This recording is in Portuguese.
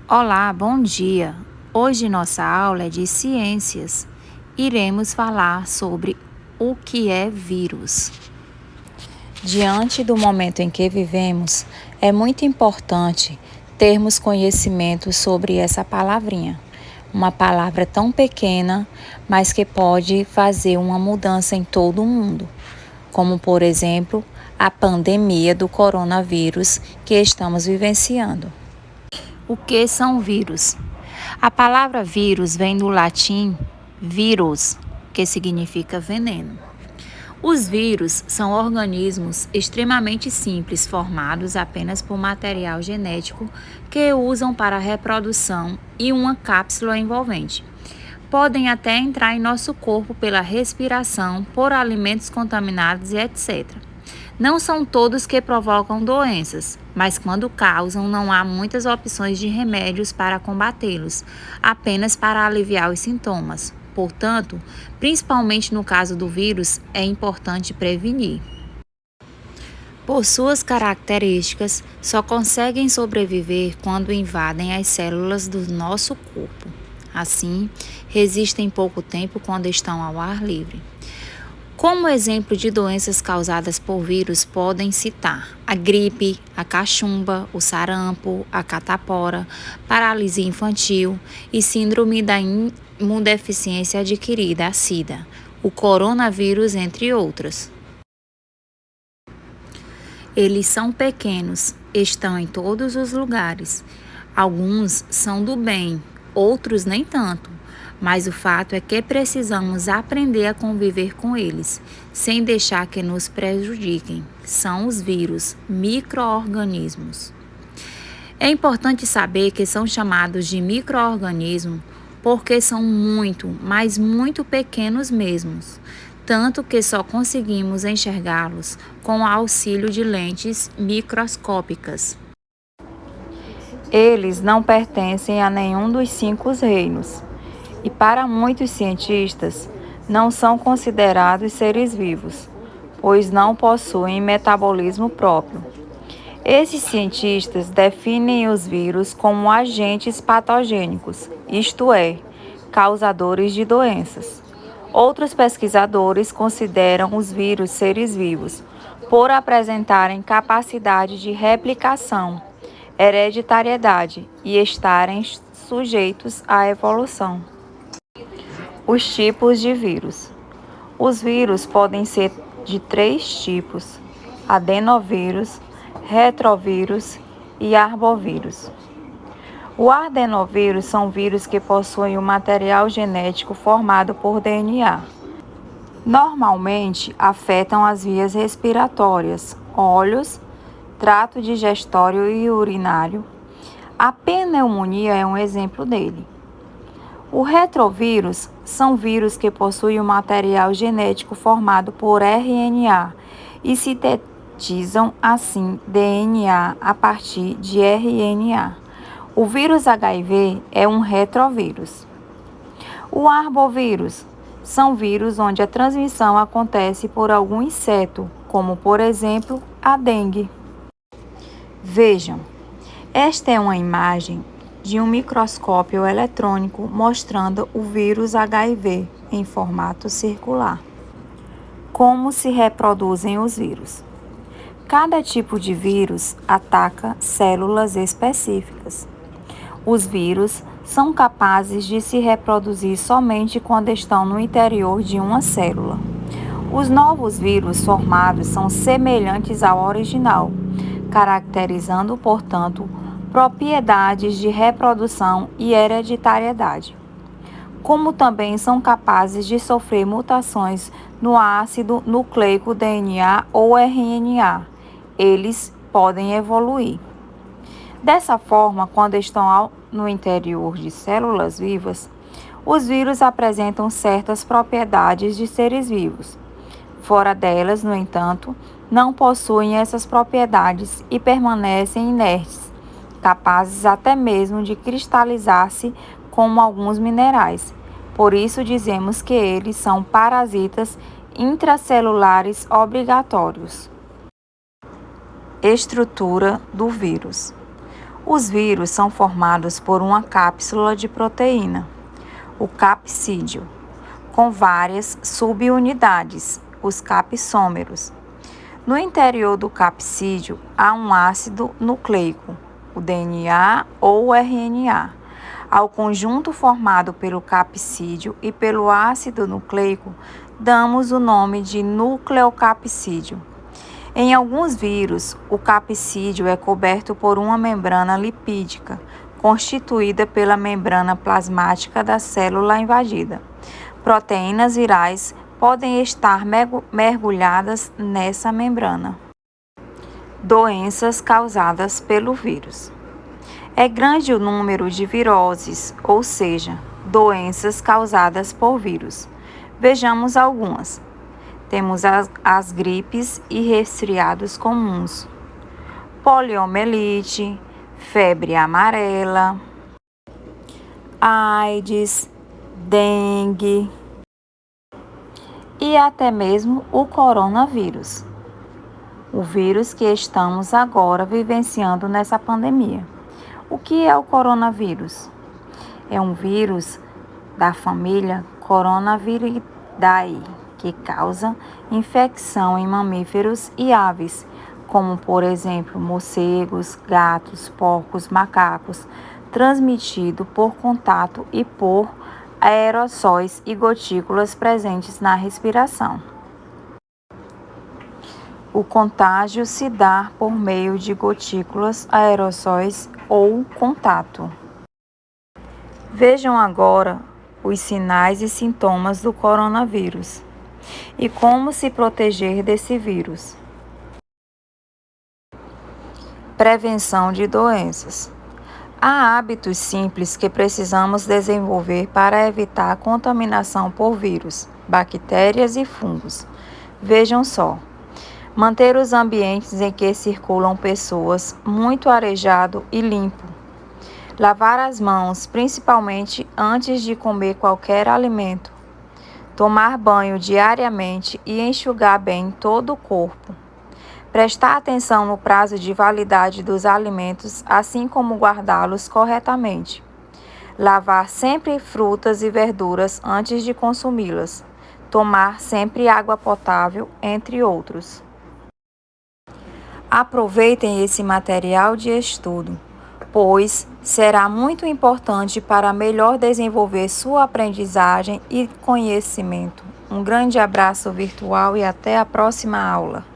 Olá, bom dia! Hoje nossa aula é de ciências. Iremos falar sobre o que é vírus. Diante do momento em que vivemos, é muito importante termos conhecimento sobre essa palavrinha. Uma palavra tão pequena, mas que pode fazer uma mudança em todo o mundo, como por exemplo, a pandemia do coronavírus que estamos vivenciando. O que são vírus? A palavra vírus vem do latim virus, que significa veneno. Os vírus são organismos extremamente simples, formados apenas por material genético que usam para a reprodução e uma cápsula envolvente. Podem até entrar em nosso corpo pela respiração, por alimentos contaminados e etc. Não são todos que provocam doenças, mas quando causam, não há muitas opções de remédios para combatê-los, apenas para aliviar os sintomas. Portanto, principalmente no caso do vírus, é importante prevenir. Por suas características, só conseguem sobreviver quando invadem as células do nosso corpo. Assim, resistem pouco tempo quando estão ao ar livre. Como exemplo de doenças causadas por vírus, podem citar a gripe, a cachumba, o sarampo, a catapora, paralisia infantil e síndrome da imunodeficiência adquirida, a SIDA, o coronavírus, entre outras. Eles são pequenos, estão em todos os lugares. Alguns são do bem, outros nem tanto. Mas o fato é que precisamos aprender a conviver com eles, sem deixar que nos prejudiquem. São os vírus, micro-organismos. É importante saber que são chamados de micro-organismos porque são muito, mas muito pequenos mesmos, tanto que só conseguimos enxergá-los com o auxílio de lentes microscópicas. Eles não pertencem a nenhum dos 5 reinos. E para muitos cientistas, não são considerados seres vivos, pois não possuem metabolismo próprio. Esses cientistas definem os vírus como agentes patogênicos, isto é, causadores de doenças. Outros pesquisadores consideram os vírus seres vivos, por apresentarem capacidade de replicação, hereditariedade e estarem sujeitos à evolução. Os tipos de vírus. Os vírus podem ser de 3 tipos: adenovírus, retrovírus e arbovírus. O adenovírus são vírus que possuem o material genético formado por DNA. Normalmente afetam as vias respiratórias, olhos, trato digestório e urinário. A pneumonia é um exemplo dele. O retrovírus são vírus que possuem o material genético formado por RNA e sintetizam assim DNA a partir de RNA. O vírus HIV é um retrovírus. O arbovírus são vírus onde a transmissão acontece por algum inseto, como por exemplo a dengue. Vejam, esta é uma imagem de um microscópio eletrônico mostrando o vírus HIV em formato circular. Como se reproduzem os vírus? Cada tipo de vírus ataca células específicas. Os vírus são capazes de se reproduzir somente quando estão no interior de uma célula. Os novos vírus formados são semelhantes ao original, caracterizando, portanto, propriedades de reprodução e hereditariedade, como também são capazes de sofrer mutações no ácido nucleico DNA ou RNA. Eles podem evoluir. Dessa forma, quando estão no interior de células vivas, os vírus apresentam certas propriedades de seres vivos. Fora delas, no entanto, não possuem essas propriedades e permanecem inertes, capazes até mesmo de cristalizar-se como alguns minerais. Por isso dizemos que eles são parasitas intracelulares obrigatórios. Estrutura do vírus. Os vírus são formados por uma cápsula de proteína, o capsídeo, com várias subunidades, os capsômeros. No interior do capsídeo há um ácido nucleico, o DNA ou o RNA. Ao conjunto formado pelo capsídeo e pelo ácido nucleico, damos o nome de nucleocapsídeo. Em alguns vírus, o capsídeo é coberto por uma membrana lipídica, constituída pela membrana plasmática da célula invadida. Proteínas virais podem estar mergulhadas nessa membrana. Doenças causadas pelo vírus. É grande o número de viroses, ou seja, doenças causadas por vírus. Vejamos algumas. Temos as gripes e resfriados comuns, poliomielite, febre amarela, AIDS, dengue e até mesmo o coronavírus, o vírus que estamos agora vivenciando nessa pandemia. O que é o coronavírus? É um vírus da família Coronaviridae, que causa infecção em mamíferos e aves, como por exemplo morcegos, gatos, porcos, macacos, transmitido por contato e por aerossóis e gotículas presentes na respiração. O contágio se dá por meio de gotículas, aerossóis ou contato. Vejam agora os sinais e sintomas do coronavírus e como se proteger desse vírus. Prevenção de doenças. Há hábitos simples que precisamos desenvolver para evitar a contaminação por vírus, bactérias e fungos. Vejam só. Manter os ambientes em que circulam pessoas muito arejado e limpo. Lavar as mãos, principalmente antes de comer qualquer alimento. Tomar banho diariamente e enxugar bem todo o corpo. Prestar atenção no prazo de validade dos alimentos, assim como guardá-los corretamente. Lavar sempre frutas e verduras antes de consumi-las. Tomar sempre água potável, entre outros. Aproveitem esse material de estudo, pois será muito importante para melhor desenvolver sua aprendizagem e conhecimento. Um grande abraço virtual e até a próxima aula.